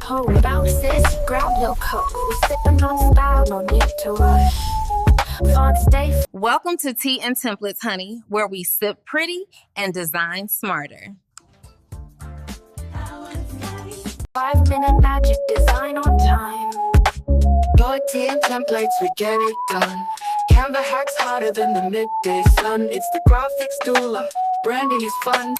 Hold out, sis, grab your cup. We're sipping on style, no need to rush. Font stay. Welcome to Tea and Templates, honey, where we sip pretty and design smarter. 5-minute magic design on time. Your tea and templates, we get it done. Canva hacks hotter than the midday sun. It's the graphics doula. Branding is fun.